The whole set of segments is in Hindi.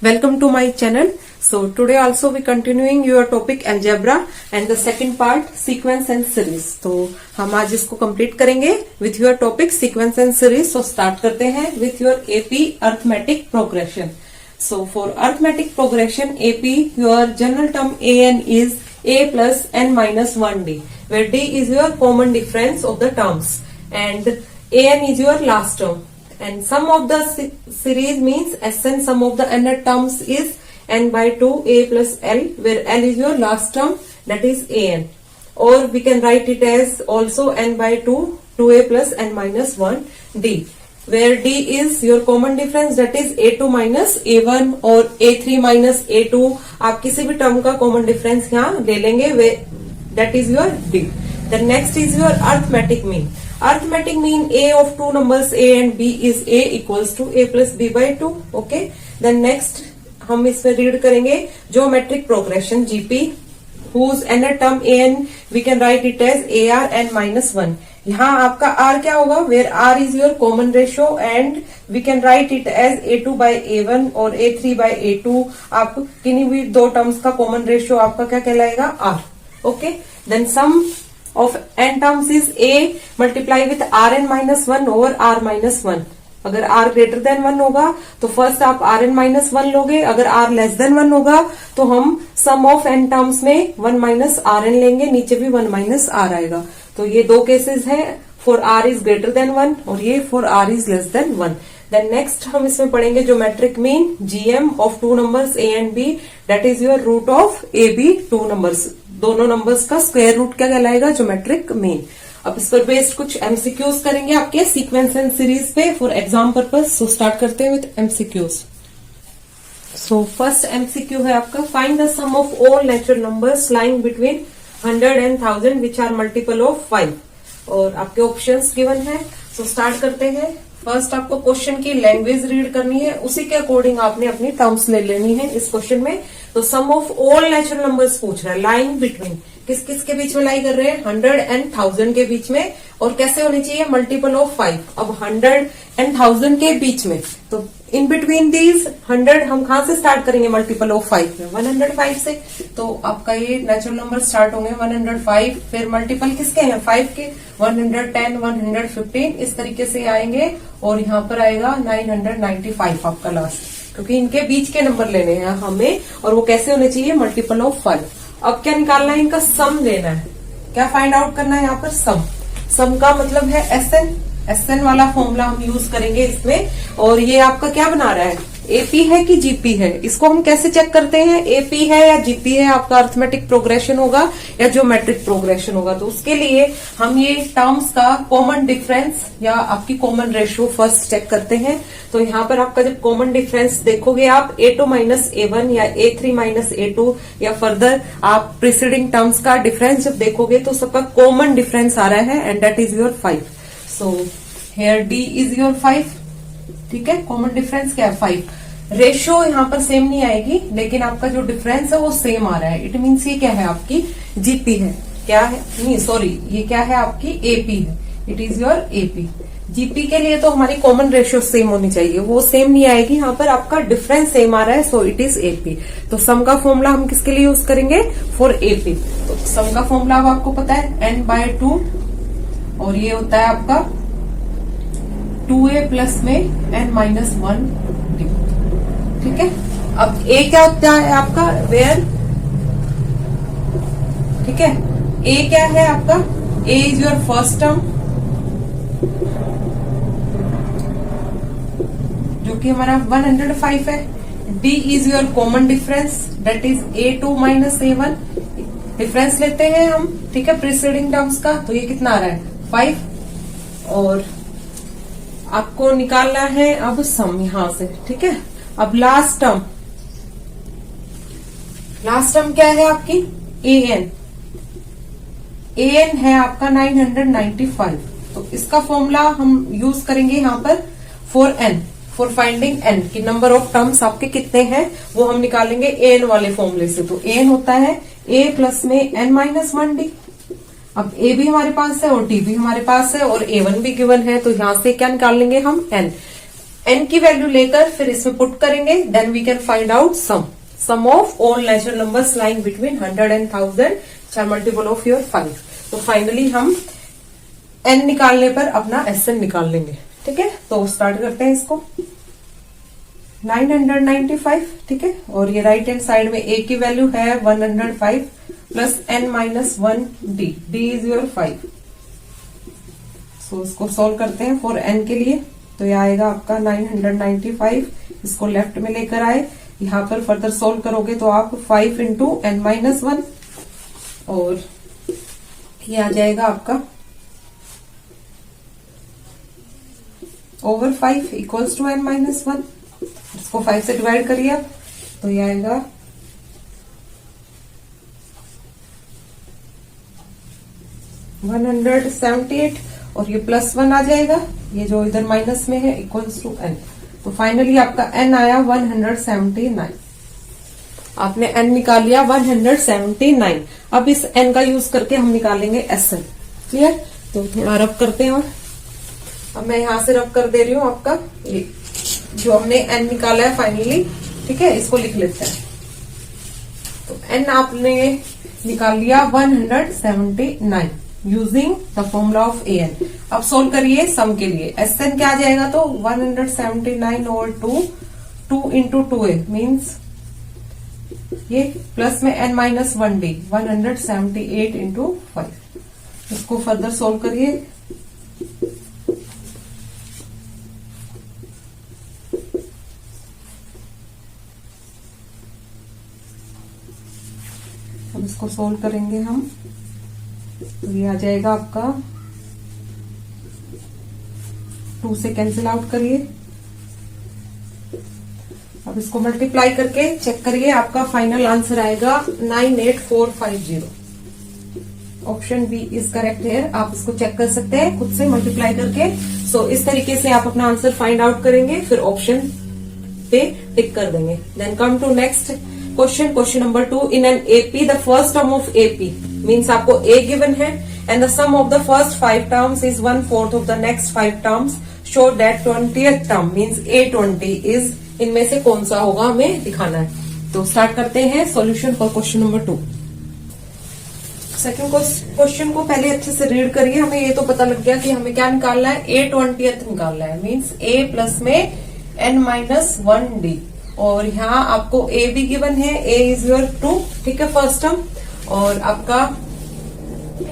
Welcome to my channel. So today also we continuing your topic algebra and the second part sequence and series. तो हम आज इसको कंप्लीट करेंगे with your topic sequence and series. So start करते हैं with your AP arithmetic progression. So for arithmetic progression AP your general term AN is A plus n minus 1D, where D is your common difference of the terms and AN is your last term. And sum of the series means Sn sum of the nth terms is n by 2 a plus l, where l is your last term, that is an. Or we can write it as also n by 2 2a plus n minus 1 d, where d is your common difference, that is a2 minus a1 or a3 minus a2. आप किसी भी टर्म का कॉमन डिफरेंस यहाँ ले लेंगे, that is your d. The next is your arithmetic mean. Arithmetic mean A of two numbers A and B is A equals to A plus B by 2. Okay. Then next हम इसमें रीड करेंगे geometric progression GP, whose nth term AN we can write it as AR n minus 1. यहाँ आपका R क्या होगा? Where R is your common ratio and we can write it as A2 by A1 और A3 by A2. आप किन्हीं भी दो टर्म्स का कॉमन रेशियो आपका क्या कहलाएगा? R. Okay. Then sum of n terms is A multiply with Rn minus 1 over R minus 1. अगर R greater than 1 होगा तो फर्स्ट आप Rn minus 1 लोगे, अगर R less than 1 होगा तो हम sum of n terms में 1 minus Rn लेंगे, नीचे भी 1 minus R आएगा. तो ये दो केसेस है, for R is greater than 1 और ये for R is less than 1. Then next हम इसमें पढ़ेंगे geometric mean GM of two numbers A and B, that is your root of AB two numbers. दोनों नंबर्स का स्क्वायर रूट क्या कहलाएगा? Geometric mean. अब इस पर बेस्ड कुछ एमसीक्यूज करेंगे आपके सीक्वेंस एंड सीरीज पे for exam purpose. So start करते हैं with MCQs. So first MCQ है आपका, find the sum of all natural numbers lying between 100 and 1000 which are multiple of 5. और आपके ऑप्शंस गिवन है. सो स्टार्ट करते हैं. फर्स्ट आपको क्वेश्चन की लैंग्वेज रीड करनी है, उसी के अकॉर्डिंग आपने अपनी टर्म्स ले लेनी है इस क्वेश्चन में. तो सम ऑफ ऑल नेचुरल नंबर्स पूछ रहा है, लाइंग बिटवीन किस किस के बीच में लाई कर रहे हैं? 100 एंड 1000 के बीच में. और कैसे होनी चाहिए? Multiple of 5. अब 100 एंड 1000 के बीच में, तो इन बिटवीन दीज 100 हम कहां से स्टार्ट करेंगे? मल्टीपल ऑफ 5 में 105 से. तो आपका ये नेचुरल नंबर स्टार्ट होंगे 105, फिर मल्टीपल किसके हैं? 5 के. 110, 115 इस तरीके से आएंगे और यहाँ पर आएगा 995 आपका लास्ट, क्योंकि इनके बीच के नंबर लेने हैं हमें और वो कैसे होने चाहिए? Multiple of 5. अब क्या निकालना है? इनका सम लेना है. क्या फाइंड आउट करना है यहाँ पर? सम. सम का मतलब है एसएन वाला फॉर्मूला हम यूज करेंगे इसमें. और ये आपका क्या बना रहा है? एपी है कि जीपी है? इसको हम कैसे चेक करते हैं? एपी है या जीपी है? आपका अर्थमेटिक प्रोग्रेशन होगा या ज्योमेट्रिक प्रोग्रेशन होगा? तो उसके लिए हम ये टर्म्स का कॉमन डिफरेंस या आपकी कॉमन रेशियो फर्स्ट चेक करते हैं. तो यहाँ पर आपका जब कॉमन डिफरेंस देखोगे आप A2 माइनस A1 या A3 माइनस A2 या फर्दर आप प्रीसीडिंग टर्म्स का डिफरेंस जब देखोगे तो सबका कॉमन डिफरेंस आ रहा है and that is your 5. So here D is your 5. ठीक है, कॉमन डिफरेंस क्या है? 5. रेशियो यहाँ पर सेम नहीं आएगी, लेकिन आपका जो डिफरेंस है वो सेम आ रहा है. इट मीन्स ये क्या है? आपकी जीपी है. क्या है? नहीं सॉरी, ये क्या है? आपकी एपी है. It is your AP. GP के लिए तो हमारी कॉमन रेशियो सेम होनी चाहिए, वो सेम नहीं आएगी. यहाँ पर आपका डिफरेंस सेम आ रहा है, सो इट इज एपी. तो सम का फॉर्मूला हम किसके लिए यूज करेंगे? For AP. तो सम का फॉर्मूला अब आपको पता है n by 2 और ये होता है आपका 2a प्लस में n माइनस 1 d. ठीक है. अब a क्या होता है आपका? वेयर. ठीक है, a क्या है आपका? a is your first term जो कि हमारा 105 है. d is your common difference, that is a2 minus a1. Difference लेते हैं हम. ठीक है, प्रीसीडिंग टर्म्स का. तो ये कितना आ रहा है? 5. और आपको निकालना है अब सम यहां से. ठीक है. अब लास्ट टर्म क्या है आपकी? an. an है आपका 995. तो इसका फॉर्मूला हम यूज करेंगे यहाँ पर for n, for finding n की नंबर ऑफ टर्म्स आपके कितने हैं वो हम निकालेंगे an वाले फॉर्मूले से. तो an होता है a प्लस में n माइनस 1d. अब a भी हमारे पास है और d भी हमारे पास है और a1 भी गिवन है, तो यहां से क्या निकाल लेंगे हम? n. n की वैल्यू लेकर फिर इसमें पुट करेंगे, then we can find out sum of all natural numbers lying between 100 and 1000 which are multiple of your 5। तो फाइनली हम n निकालने पर अपना Sn निकाल लेंगे। ठीक है, तो स्टार्ट करते हैं इसको। 995, ठीक है, और ये राइट हैंड साइड में a की वैल्यू है 105 plus n minus 1 d is your 5। सो इसको सोल्व करते हैं फॉर n के लिए। तो ये आएगा आपका 995, इसको लेफ्ट में लेकर आए, यहाँ पर फर्दर सोल्व करोगे तो आप 5 इंटू n माइनस 1, और ये आ जाएगा आपका over 5 equals to n minus 1। इसको 5 से डिवाइड करिए आप, तो ये आएगा 178, और ये प्लस 1 आ जाएगा, ये जो इधर माइनस में है, इक्वल्स टू n। तो फाइनली आपका n आया 179। आपने n निकाल लिया 179। अब इस n का यूज करके हम निकालेंगे Sn। क्लियर? तो थोड़ा रब करते हैं। अब मैं यहां से रब कर दे रही हूँ आपका ये जो हमने n निकाला है फाइनली। ठीक है, इसको लिख लेते हैं। तो n आपने निकाल लिया 179 using the formula of an। अब सोल्व करिए सम के लिए। Sn क्या आ जाएगा? तो 179 ओवर 2 इंटू 2a मीन्स ये प्लस में n माइनस 1d 178 इंटू 5। इसको फर्दर सोल्व करिए। अब इसको सोल्व करेंगे हम, तो ये आ जाएगा आपका 2 से कैंसिल आउट करिए। अब इसको मल्टीप्लाई करके चेक करिए, आपका फाइनल आंसर आएगा 98450। ऑप्शन बी इज करेक्ट है। आप इसको चेक कर सकते हैं खुद से मल्टीप्लाई करके। सो इस तरीके से आप अपना आंसर फाइंड आउट करेंगे, फिर ऑप्शन पे टिक कर देंगे। Then come to next question number 2। In an AP the first term of AP means आपको ए गिवन है and the sum of the first 5 terms is 1/4 of the next 5 terms. Show that 20th term means A20 is, इनमें से कौन सा होगा हमें दिखाना है। तो स्टार्ट करते हैं solution for question number 2। Second question को पहले अच्छे से रीड करिए। हमें ये तो पता लग गया कि हमें क्या निकालना है, A20th निकालना है मीन्स A प्लस में n माइनस 1d, और यहाँ आपको a भी गिवन है, a इज योर 2, ठीक है, फर्स्ट टर्म, और आपका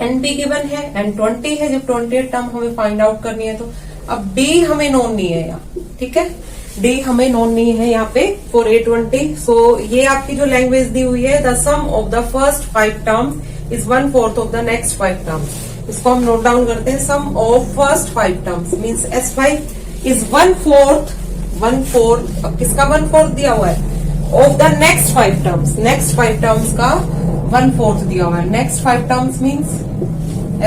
n भी गिवन है, n 20 है, जब 20th टर्म हमें फाइंड आउट करनी है। तो अब d हमें नोन नहीं है यहाँ, ठीक है, d हमें नोन नहीं है यहाँ पे फॉर A20। सो ये आपकी जो लैंग्वेज दी हुई है, the sum of the first 5 terms is 1/4 of the next 5 terms. इसको हम नोट डाउन करते हैं। Sum of first 5 terms means S5 is 1/4 अब किसका 1/4 दिया हुआ है? Of the next 5 terms, next 5 terms का 1/4 दिया हुआ है। Next 5 terms means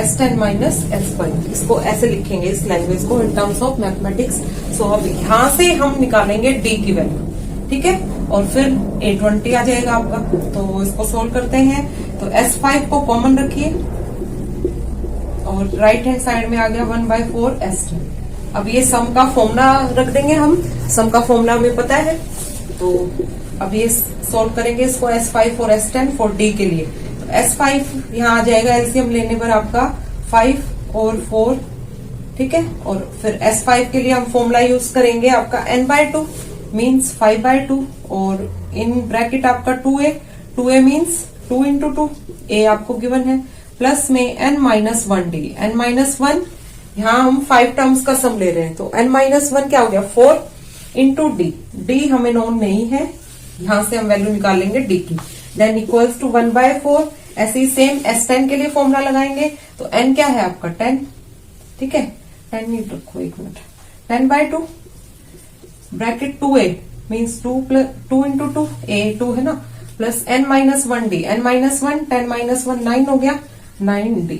S10 minus S5। इसको ऐसे लिखेंगे इस लैंग्वेज को इन टर्म्स ऑफ मैथमेटिक्स। सो अब यहां से हम निकालेंगे d की वैल्यू, ठीक है, और फिर A20 आ जाएगा आपका। तो इसको सोल्व करते हैं। तो S5 को कॉमन रखिए और राइट हैंड साइड में आ गया 1/4 S10। अब ये सम का फॉर्मूला रख देंगे हम, सम का फॉर्मूला हमें पता है। तो अब ये सोल्व करेंगे इसको S5 और S10 फॉर D के लिए। तो S5 यहाँ आ जाएगा एलसीएम लेने पर आपका 5 और 4, ठीक है, और फिर S5 के लिए हम फॉर्मूला यूज करेंगे आपका n/2 मीन्स 5/2, और इन ब्रैकेट आपका 2a मीन्स 2 इंटू 2, a आपको गिवन है, प्लस में n minus 1d, n minus 1 यहाँ हम 5 टर्म्स का सम ले रहे हैं। तो n माइनस 1 क्या हो गया? 4 इंटू d हमें नोन नहीं है, यहां से हम वैल्यू निकाल लेंगे d की। Then equals to 1/4। ऐसे ही सेम S10 के लिए फॉर्मूला लगाएंगे। तो n क्या है आपका 10, ठीक है, 10 नहीं रखो, 1 minute, 10/2 bracket 2a means 2 into 2, a 2 है ना, plus n minus 1d, n minus 1 10 minus 1 9 हो गया, 9d।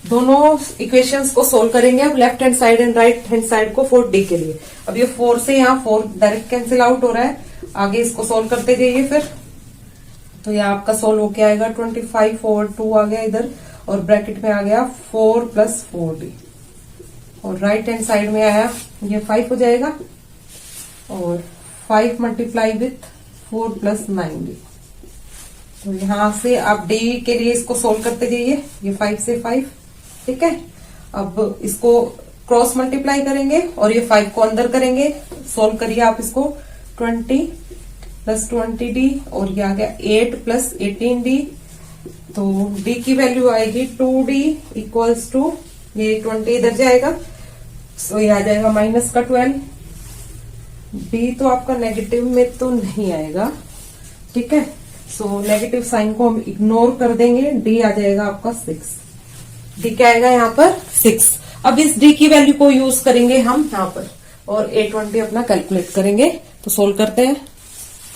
दोनों इक्वेशंस को सोल्व करेंगे अब left hand side and right hand side को फॉर d के लिए। अब ये 4 से यहाँ 4 डायरेक्ट कैंसिल आउट हो रहा है, आगे इसको सोल्व करते जाइए फिर। तो ये आपका सोल्व होके आएगा 25 ओवर 2 आ गया इधर, और ब्रैकेट में आ गया 4 प्लस 4d। और राइट हैंड साइड में आया ये 5 हो जाएगा, और 5 मल्टीप्लाई विथ 4 प्लस 9d। तो यहां से आप डी के लिए इसको सोल्व करते जाइए, ये 5 से 5, ठीक है। अब इसको क्रॉस मल्टीप्लाई करेंगे और ये 5 को अंदर करेंगे, सोल्व करिए आप इसको। 20 प्लस 20d, और ये आ गया 8 प्लस 18d। तो d की वैल्यू आएगी 2d इक्वल्स टू, ये 20 इधर जाएगा, सो ये आ जाएगा माइनस का 12। d तो आपका नेगेटिव में तो नहीं आएगा, ठीक है। सो नेगेटिव साइन को हम इग्नोर कर देंगे, d आ जाएगा आपका 6। d क्या आएगा यहाँ पर 6। अब इस d की वैल्यू को यूज करेंगे हम यहाँ पर, और 820 अपना कैलकुलेट करेंगे। तो सोल्व करते हैं,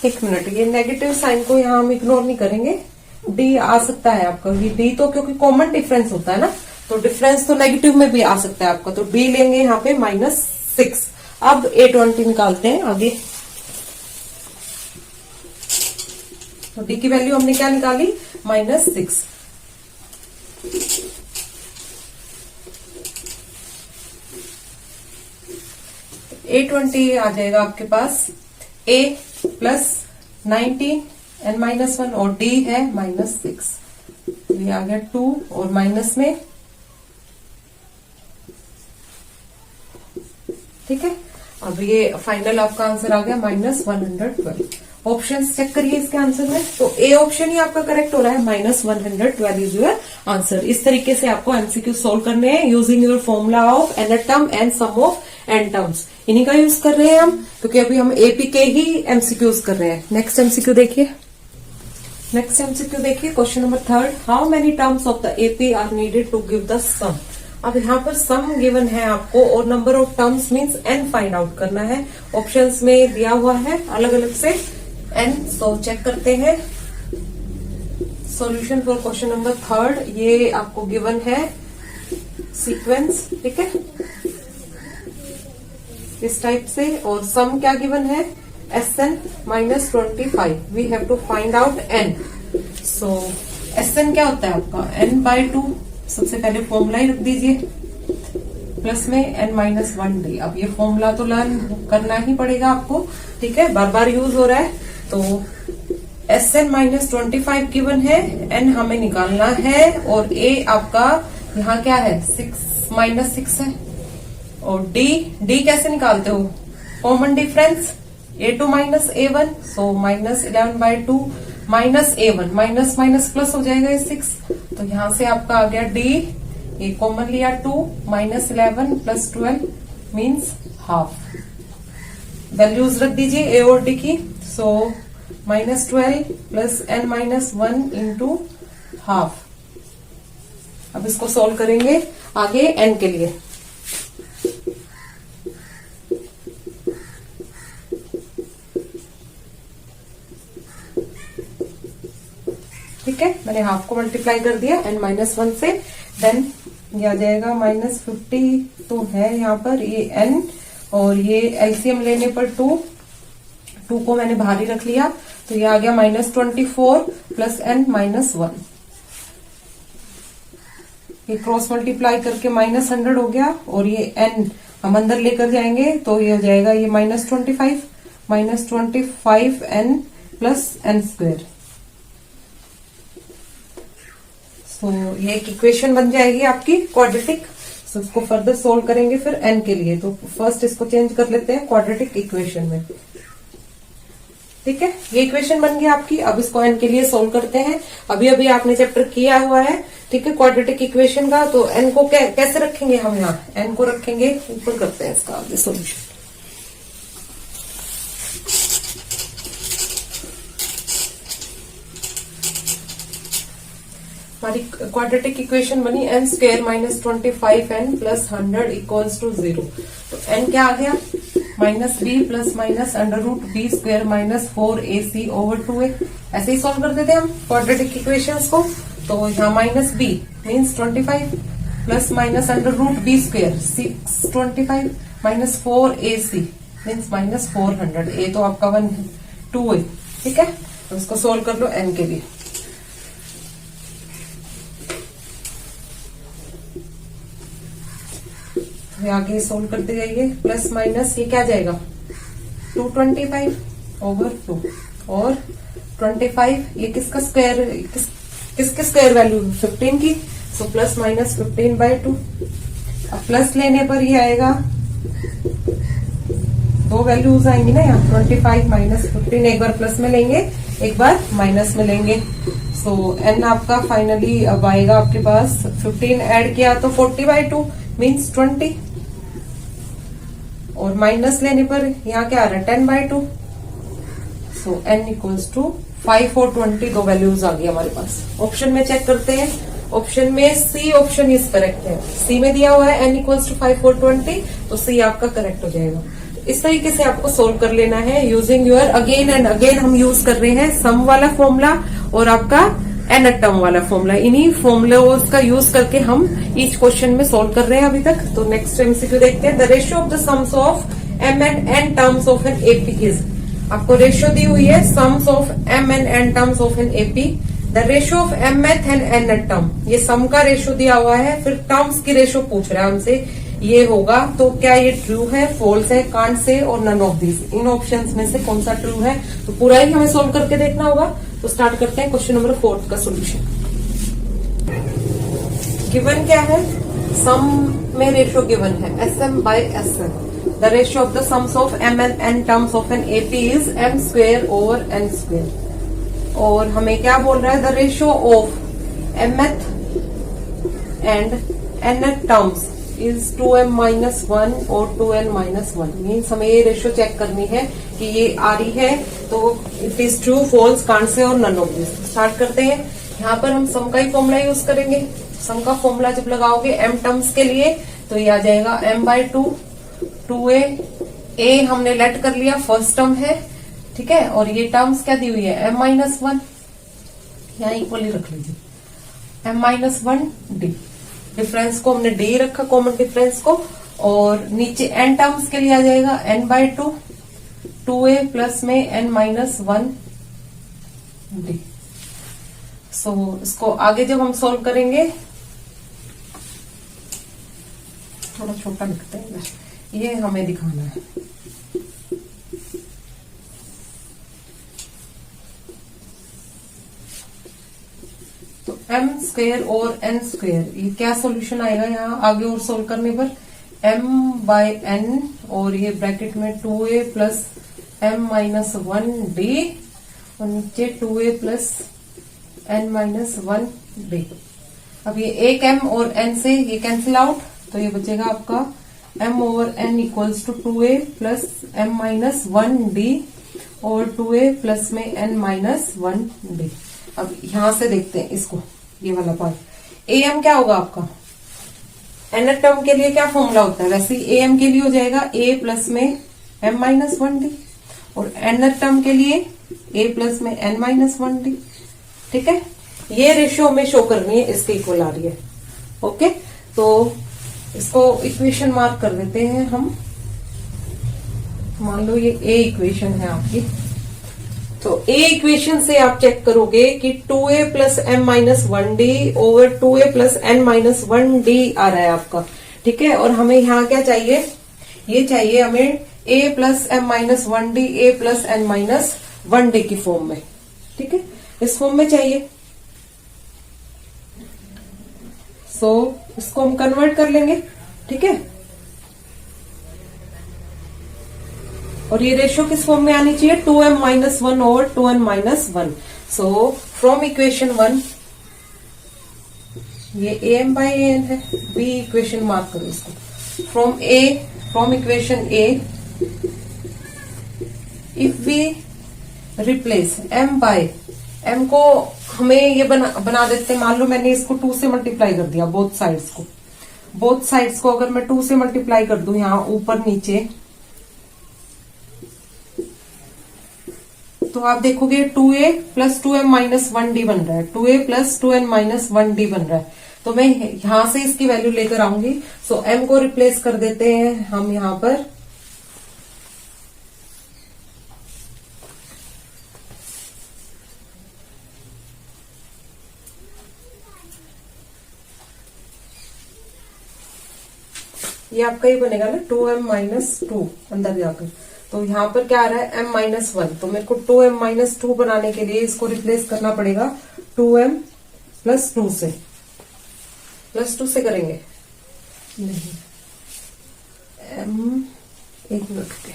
1 मिनट। ये नेगेटिव साइन को यहाँ हम इग्नोर नहीं करेंगे, d आ सकता है आपका, ये d तो क्योंकि कॉमन डिफरेंस होता है ना, तो डिफरेंस तो नेगेटिव में भी आ सकता है आपका, तो d लेंगे यहाँ पे -6। अब 820 निकालते हैं आगे। तो d की वैल्यू हमने क्या निकाली, -6। $820 आ जाएगा आपके पास a प्लस 19 n -1, और d है -6। ये आ गया 2 और माइनस में, ठीक है। अब ये फाइनल आपका आंसर आ गया -112। ऑप्शंस चेक करिए इसके आंसर में, तो ए ऑप्शन ही आपका करेक्ट हो रहा है, -112 इज योर आंसर। इस तरीके से आपको एमसीक्यू सोल्व करने हैं using your formula of n term and sum of n terms. इन्हीं का यूज कर रहे हैं हम, क्योंकि अभी हम एपी के ही एमसीक्यूज कर रहे हैं। नेक्स्ट एमसीक्यू देखिए, question number 3, how many terms of the AP are needed to give the sum. अब यहाँ पर सम गिवन है आपको, और number of terms means n find out करना है। ऑप्शंस में दिया हुआ है अलग अलग से n, सो चेक करते हैं। सॉल्यूशन फॉर क्वेश्चन नंबर 3, ये आपको गिवन है सीक्वेंस, ठीक है, इस टाइप से। और सम क्या गिवन है, Sn -25। We have to find out n। So Sn क्या होता है आपका, n/2। सबसे पहले फॉर्मूला ही रख दीजिए, प्लस में n-1d। अब ये फॉर्मूला तो लर्न करना ही पड़ेगा आपको, ठीक है, बार बार यूज हो रहा है। तो Sn -25 गिवन है, n हमें निकालना है, और a आपका यहाँ क्या है, -6 है। और d कैसे निकालते हो, कॉमन डिफरेंस a2 -a1, सो -11/2 -a1, माइनस माइनस प्लस हो जाएगा ये 6। तो यहां से आपका आ गया d, ये कॉमन लिया 2, -11 + 12 मीन्स हाफ। वैल्यूज रख दीजिए a और d की, सो -12 + n-1 इंटू हाफ। अब इसको सोल्व करेंगे आगे n के लिए। ठीक है, मैंने हाफ को मल्टीप्लाई कर दिया n-1 से, देन ये आ जाएगा -50 तो है यहाँ पर ये n, और ये एलसीएम लेने पर 2 को मैंने बाहर ही रख लिया, तो ये आ गया -24 + n-1। ये क्रॉस मल्टीप्लाई करके -100 हो गया, और ये n हम अंदर लेकर जाएंगे तो ये हो जाएगा ये -25 n + n²। तो ये एक इक्वेशन बन जाएगी आपकी क्वाड्रेटिक। सो इसको फर्दर सोल्व करेंगे फिर n के लिए। तो फर्स्ट इसको चेंज कर लेते हैं क्वाड्रेटिक इक्वेशन में, ठीक है। ये इक्वेशन बन गई आपकी। अब इसको n के लिए सोल्व करते हैं। अभी अभी आपने चैप्टर किया हुआ है, ठीक है, क्वाड्रेटिक इक्वेशन का। तो n को कैसे रखेंगे हम, यहाँ n को रखेंगे ऊपर, करते हैं इसका आगे सोल्यूशन। हमारी क्वाड्रेटिक इक्वेशन बनी n² -25n + 100 = 0। तो n क्या आ गया, -b + √b² -4ac/2a। ऐसे ही सॉल्व करते थे हम क्वाड्रेटिक इक्वेशंस को। तो यहाँ -b means 25 + √b² 625 -4ac means -400। a तो आपका 2 है, ठीक है। तो इसको सोल्व कर लो n के लिए। ये आगे सोल्व करते जाइए, प्लस माइनस ये क्या जाएगा 225 ओवर 2 और 25 ये किसका स्क्वायर, किसके स्क्वायर वैल्यू 15 की, सो प्लस माइनस 15/2। अब प्लस लेने पर ये आएगा, दो वैल्यूज आएंगी ना यहाँ, 25 माइनस 15, एक बार प्लस में लेंगे एक बार माइनस में लेंगे। सो एन आपका फाइनली अब आएगा आपके पास 15 ऐड किया तो 40/2 मीन्स 20 और माइनस लेने पर यहाँ क्या आ रहा है 10/2। सो एन इक्वल्स टू 5 और 20 दो वैल्यूज आ गई हमारे पास। ऑप्शन में चेक करते हैं, ऑप्शन में सी ऑप्शन इज करेक्ट है। सी में दिया हुआ है एन इक्वल्स टू 5 और 20, तो सी आपका करेक्ट हो जाएगा। इस तरीके से आपको सोल्व कर लेना है using your again and again. हम यूज कर रहे हैं सम वाला फॉर्मूला और आपका एन टर्म वाला फॉर्मूला, इन्हीं फॉर्मूलाज का यूज करके हम ईच क्वेश्चन में सोल्व कर रहे हैं अभी तक। तो नेक्स्ट एमसीक्यू देखते हैं। The ratio of the sums of m and n terms of an AP is, आपको रेशियो दी हुई है sums of m and n terms of an AP. The ratio of mth and nth term, ये सम का रेशियो दिया हुआ है, फिर टर्म्स की रेशियो पूछ रहा है हमसे, ये होगा तो क्या ये ट्रू है, फॉल्स है, कांट से और नन ऑफ दिस, इन ऑप्शंस में से कौन सा ट्रू है, तो पूरा ही हमें सोल्व करके देखना होगा। तो स्टार्ट करते हैं क्वेश्चन नंबर 4 का सोल्यूशन। गिवन क्या है, सम में रेशियो गिवन है SM/SN। The ratio of the sums of m and n terms of an AP is m square over n square. और हमें क्या बोल रहा है, the ratio of mth and nth terms is 2m-1 और 2n-1, मीन्स हमें ये रेशियो चेक करनी है कि ये आ रही है तो it is true, false, can't say और नन ऑफ दिस। स्टार्ट करते हैं। यहाँ पर हम सम का ही फॉर्मूला यूज करेंगे। सम का फॉर्मूला जब लगाओगे m टर्म्स के लिए तो ये आ जाएगा m/2 2a। a हमने लेट कर लिया, फर्स्ट टर्म है, ठीक है, और ये टर्म्स क्या दी हुई है m-1, यहाँ इक्वली रख लीजिए m-1d। डिफरेंस को हमने डी रखा, कॉमन डिफरेंस को, और नीचे एन टर्म्स के लिए आ जाएगा n/2 2a प्लस में n-1 d। सो इसको आगे जब हम सोल्व करेंगे, थोड़ा छोटा लिखते हैं, ये हमें दिखाना है। तो m स्क्वेयर और n स्क्वेयर, ये क्या सॉल्यूशन आएगा यहाँ आगे और सोल्व करने पर, m/n और ये ब्रैकेट में 2a प्लस m-1d और नीचे 2a प्लस n-1d। अब ये एक m और n से ये कैंसिल आउट, तो ये बचेगा आपका m/n equals to 2a plus m-1d और 2a प्लस में n-1d। अब यहां से देखते हैं इसको, ये वाला पार्ट। am क्या होगा आपका, nth टर्म के लिए क्या फॉर्मूला होता है, वैसे ही am के लिए हो जाएगा a प्लस में m-1d और nth टर्म के लिए a प्लस में n-1d। ठीक है, ये रेशियो हमें शो करनी है, इसके इक्वल आ रही है। ओके, तो इसको इक्वेशन मार्क कर देते हैं हम। मान लो ये a इक्वेशन है आपकी, तो a इक्वेशन से आप चेक करोगे कि 2a plus m-1d over 2a plus n-1d आ रहा है आपका। ठीक है, और हमें यहाँ क्या चाहिए, ये चाहिए हमें a plus m-1d a plus n-1d की फॉर्म में। ठीक है, इस फॉर्म में चाहिए। सो इसको हम कन्वर्ट कर लेंगे। ठीक है, और ये रेशियो किस फॉर्म में आनी चाहिए, 2m-1 और 2n-1। सो फ्रॉम इक्वेशन 1 ये am/an है, b इक्वेशन मार्क करो इसको। From equation a if we replace m को हमें ये बना देते हैं। मान लो मैंने इसको 2 से मल्टीप्लाई कर दिया, बोथ साइड्स को अगर मैं 2 से मल्टीप्लाई कर दूं यहाँ ऊपर नीचे, तो आप देखोगे 2a प्लस 2m-1d बन रहा है, 2a प्लस 2n-1d बन रहा है। तो मैं यहां से इसकी वैल्यू लेकर आऊंगी। सो m को रिप्लेस कर देते हैं हम यहां पर, ये आपका ये बनेगा ना 2m-2 अंदर जाकर। तो यहाँ पर क्या आ रहा है m-1, तो मेरे को 2m-2 बनाने के लिए इसको रिप्लेस करना पड़ेगा 2m+2 से। +2 से करेंगे नहीं, एक मिनट के।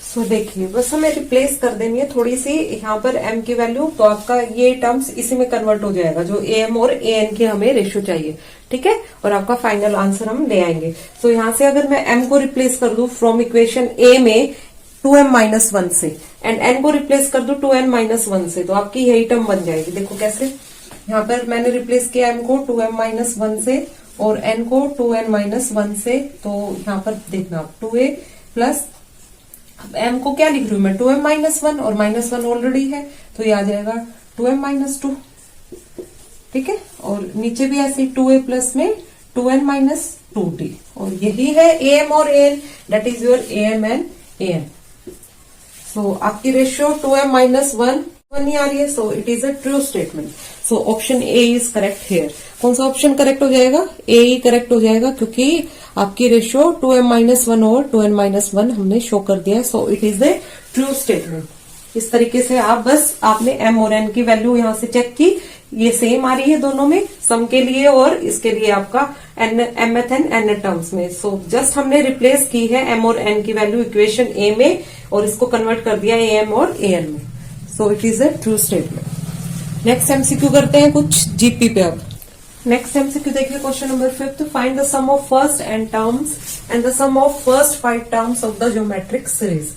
सो देखिए बस हमें रिप्लेस कर देनी है थोड़ी सी यहाँ पर m की वैल्यू, तो आपका ये टर्म्स इसी में कन्वर्ट हो जाएगा जो am और an की हमें रेशियो चाहिए, ठीक है। और आपका फाइनल आंसर हम ले आएंगे। सो यहाँ से अगर मैं m को रिप्लेस कर दूं फ्रॉम इक्वेशन a में 2m-1 से एंड n को रिप्लेस कर दूं 2n-1 से, तो आपकी यही टर्म बन जाएगी। देखो कैसे, यहाँ पर मैंने रिप्लेस किया m को 2m-1 से और n को 2n-1 से, तो यहाँ पर देखना 2a प्लस m को क्या लिख रही हूं मैं 2m-1 और -1 ऑलरेडी है, तो ये आ जाएगा 2m-2, ठीक है। और नीचे भी ऐसे 2a प्लस में 2n-2d, और यही है am और an, that is your am and an। सो आपकी रेशियो 2m-1 नहीं आ रही है, सो it is a true statement. So option A is correct hair. कौन सा ऑप्शन करेक्ट हो जाएगा? ए ही करेक्ट हो जाएगा, क्योंकि आपकी रेशियो 2m-1 और 2n-1 हमने शो कर दिया है। सो it is a true statement. इस तरीके से आप बस आपने m और n की वैल्यू यहां से चेक की, ये सेम आ रही है दोनों में, सम के लिए और इसके लिए आपका mth एंड nth टर्म्स में। सो जस्ट हमने रिप्लेस की है m और n की वैल्यू इक्वेशन a में और इसको कन्वर्ट कर दिया am और an में। So it is a true statement. Next MCQ करते हैं कुछ जीपी पे। अब नेक्स्ट एमसीक्यू देखिए, question number 5, find the sum of first n terms and the sum of first 5 terms of the geometric series.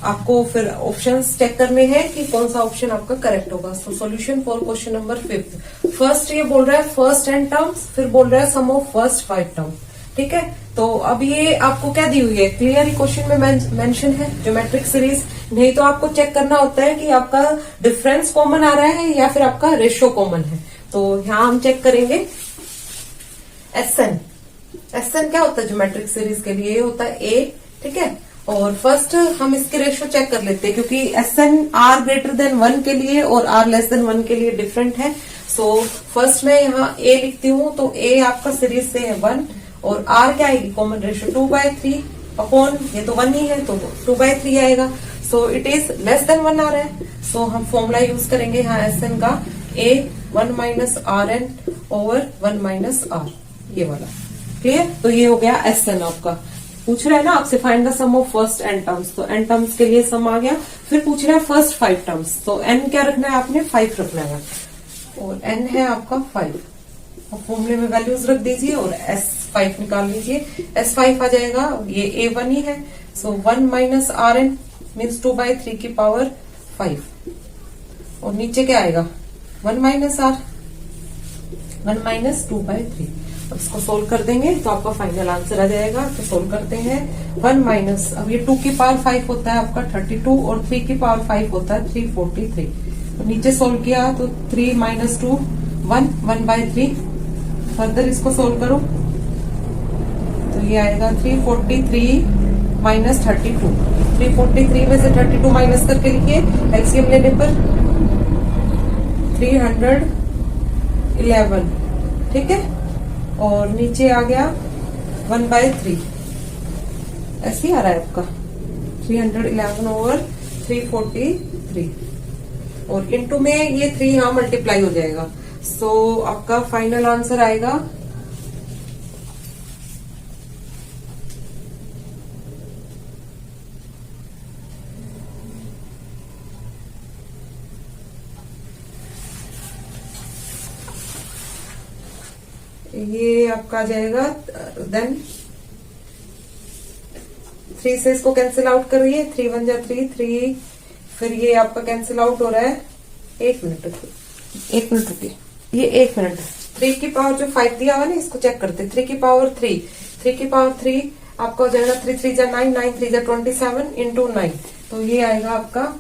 आपको फिर ऑप्शंस चेक करने हैं कि कौन सा ऑप्शन आपका करेक्ट होगा। So solution for question number 5। First ये बोल रहा है फर्स्ट n टर्म्स, फिर बोल रहा है सम ऑफ फर्स्ट 5 टर्म्स, ठीक है। तो अब ये आपको क्या दी हुई है, क्लियर ही क्वेश्चन में मेंशन है ज्योमेट्रिक सीरीज। नहीं तो आपको चेक करना होता है कि आपका डिफरेंस कॉमन आ रहा है या फिर आपका रेशियो कॉमन है। तो यहाँ हम चेक करेंगे SN। SN क्या होता है ज्योमेट्रिक सीरीज के लिए? ये होता है A, ठीक है। और फर्स्ट हम इसके रेशियो चेक कर लेते हैं, क्योंकि SN r>1 के लिए और r<1 के लिए डिफरेंट है। सो फर्स्ट मैं यहाँ A लिखती हूँ, तो A आपका सीरीज से है 1 और R क्या आएगी कॉमन रेशियो 2/3 अपॉन, ये तो 1 ही है तो 2/3 आएगा। सो इट इज <1 आ रहा है। सो हम फॉर्मूला यूज करेंगे यहाँ SN का, A 1 - Rn ओवर 1 - R, ये वाला। क्लियर? तो ये हो गया SN आपका। पूछ रहा है ना आपसे find the sum of first n terms, तो n टर्म्स के लिए सम आ गया। फिर पूछ रहा है फर्स्ट 5 टर्म्स, तो n क्या रखना है आपने 5 रखना है और n है आपका 5। और फॉर्मूले में वैल्यूज रख दीजिए और S5 निकाल लीजिए। S5 आ जाएगा, ये A1 ही है। सो 1 - Rn मीन्स 2/3 की पावर 5 और नीचे क्या आएगा 1 - R, 1 - 2/3। अब इसको सोल्व कर देंगे तो आपका फाइनल आंसर आ जाएगा। तो सोल्व करते हैं 1 - अब ये 2 की पावर 5 होता है आपका 32 और 3 की पावर 5 होता है 343। तो नीचे सोल्व किया तो 3 - 2 1/3। फर्दर इसको सोल्व करो तो ये आएगा 343 - 32। 343 में से 32 माइनस करके लिखिए, एलसीएम लेने पर 311, ठीक है। और नीचे आ गया 1/3, ऐसे ही आ रहा है आपका 311 ओवर 343 और इनटू में ये 3 यहाँ मल्टीप्लाई हो जाएगा। सो आपका फाइनल आंसर आएगा ये आपका आ जाएगा देन 3 से इसको कैंसिल आउट करिए, 3 1 जा 3, फिर ये आपका कैंसिल आउट हो रहा है। 1 मिनट रुकिए, ये 1 मिनट। 3 की पावर जो 5 दिया हुआ ना, इसको चेक करते। 3 की पावर 3, 3 की पावर 3 आपका हो जाएगा 3 3 जा 9, 9 3 जा 27 इंटू 9, तो ये आएगा आपका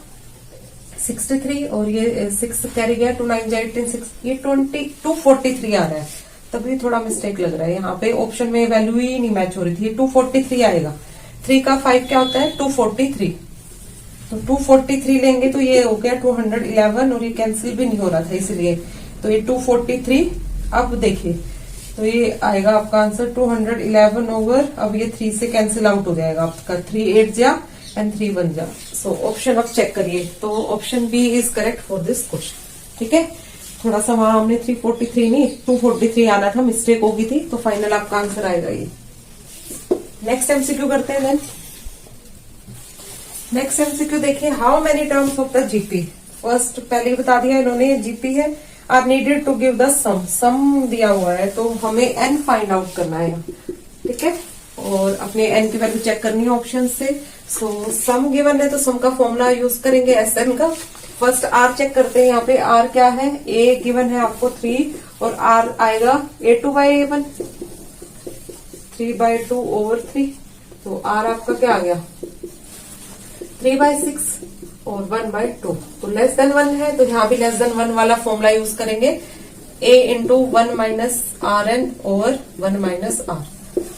63 और ये 6 कैरी गया 2 9 जा 18, 6 ये 243 आ रहा है। तभी थोड़ा मिस्टेक लग रहा है यहाँ पे, ऑप्शन में वैल्यू ही नहीं मैच हो रही थी। 243 आएगा। 3 का 5 क्या होता है 243, तो 243 लेंगे तो ये हो गया 211 और ये कैंसिल भी नहीं हो रहा था इसलिए, तो ये 243। अब देखिए तो ये आएगा आपका आंसर 211 ओवर, अब ये 3 से कैंसिल आउट हो जाएगा आपका, 3 8 जा एंड 3 1 जा। सो ऑप्शन अब चेक करिए, तो option B is correct for this question. ठीक है, थोड़ा सा वहां हमने 343 नहीं 243 आना था, मिस्टेक होगी थी, तो फाइनल आपका आंसर आएगा ये। नेक्स्ट एमसीक्यू करते हैं देन। नेक्स्ट एमसीक्यू देखिए, how many terms of the GP. First पहले ही बता दिया इन्होंने, जीपी है, are needed to give the sum. Sum दिया हुआ है तो हमें एन फाइंड आउट करना है, ठीक है, और अपने एन की वैल्यू चेक करनी है ऑप्शन से। सो सम गिवन है तो सम का फॉर्मूला यूज करेंगे एस एन का। फर्स्ट आर चेक करते हैं, यहाँ पे आर क्या है, ए गिवन है आपको 3 और आर आएगा A2/A1 3/2 ओवर 3। तो आर आपका क्या आ गया 3/6 और 1/2। तो लेस देन 1 है तो यहाँ भी लेस देन 1 वाला फॉर्मूला यूज करेंगे, a into 1 minus r n over 1 minus r.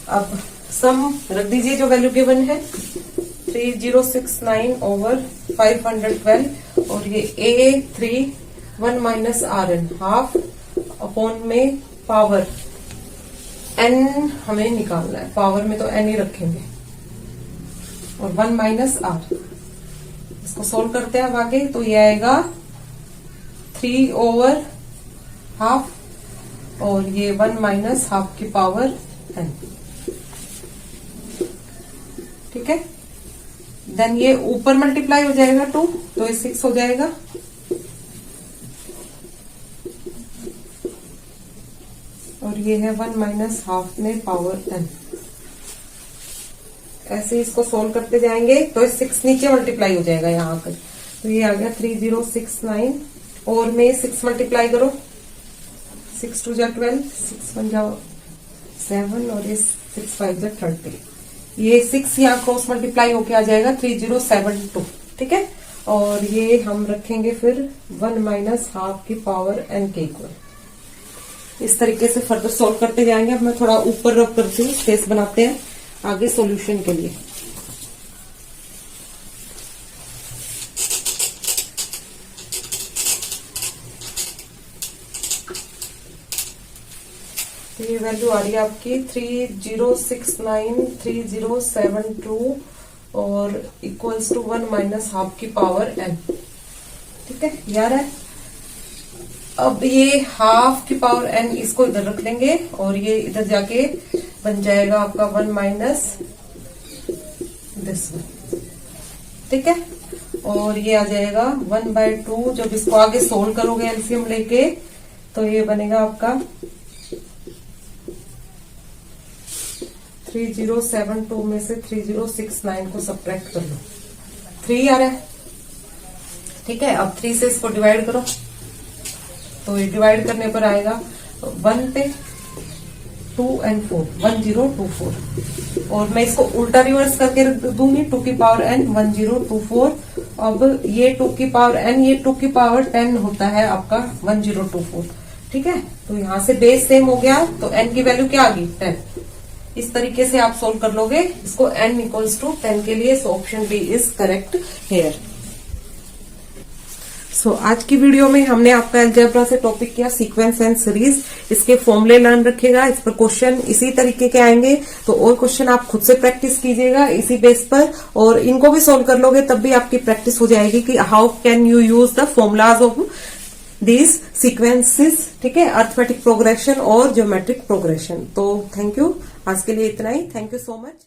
अब सम रख दीजिए जो वैल्यू गिवन है 3069 ओवर 512 और ये a3 1 minus r n half upon में पावर n हमें निकालना है, पावर में तो n ही रखेंगे और 1 माइनस आर। इसको सोल्व करते हैं अब आगे, तो ये आएगा 3 ओवर हाफ और ये 1 माइनस हाफ की पावर n। ठीक है, देन ये ऊपर मल्टीप्लाई हो जाएगा 2 तो ये 6 हो जाएगा और ये है 1 माइनस हाफ में पावर n। ऐसे इसको सोल्व करते जाएंगे तो 6 नीचे मल्टीप्लाई हो जाएगा यहाँ पर, तो ये आ गया 3069 और में 6 मल्टीप्लाई करो, 6 2 जा 12, 6 1 जा 7 और ये 6 5 जा 30। ये 6 यहाँ क्रॉस मल्टीप्लाई होके आ जाएगा 3072। ठीक है, और ये हम रखेंगे फिर 1 माइनस हाफ की पावर n के इक्वल। इस तरीके से फर्दर सोल्व करते जाएंगे। अब मैं थोड़ा ऊपर रब करती हूँ, स्पेस बनाते हैं आगे सॉल्यूशन के लिए। तो ये वैल्यू आ रही है आपकी 30693072 और इक्वल्स टू 1 माइनस हाफ की पावर n। ठीक है यार है, अब ये हाफ की पावर n इसको इधर रख लेंगे और ये इधर जाके बन जाएगा आपका 1 माइनस दिस वन। ठीक है, और ये आ जाएगा 1/2। जब इसको आगे सोल्व करोगे एलसीएम लेके तो ये बनेगा आपका 3072 में से 3069 को सब्ट्रैक्ट कर लो, 3 आ रहा है। ठीक है, अब 3 से इसको डिवाइड करो तो ये डिवाइड करने पर आएगा 1 पे 2 and 4 1024 और मैं इसको उल्टा रिवर्स करके रख दूंगी 2 की पावर n 1024। अब ये 2 की पावर n ये 2 की पावर 10 होता है आपका 1024। ठीक है, तो यहाँ से बेस सेम हो गया तो n की वैल्यू क्या आ गई 10। इस तरीके से आप सोल्व कर लोगे इसको n इक्वल्स टू 10 के लिए। So option B is correct here. So आज की वीडियो में हमने आपका अलजेब्रा से टॉपिक किया सीक्वेंस एंड सीरीज। इसके फॉर्मूले लर्न रखेगा, इस पर क्वेश्चन इसी तरीके के आएंगे तो और क्वेश्चन आप खुद से प्रैक्टिस कीजिएगा इसी बेस पर, और इनको भी सोल्व कर लोगे तब भी आपकी प्रैक्टिस हो जाएगी कि how can you use the formulas of these sequences. ठीक है, अर्थमेटिक प्रोग्रेशन और ज्योमेट्रिक प्रोग्रेशन। तो थैंक यू, आज के लिए इतना ही। Thank you so much.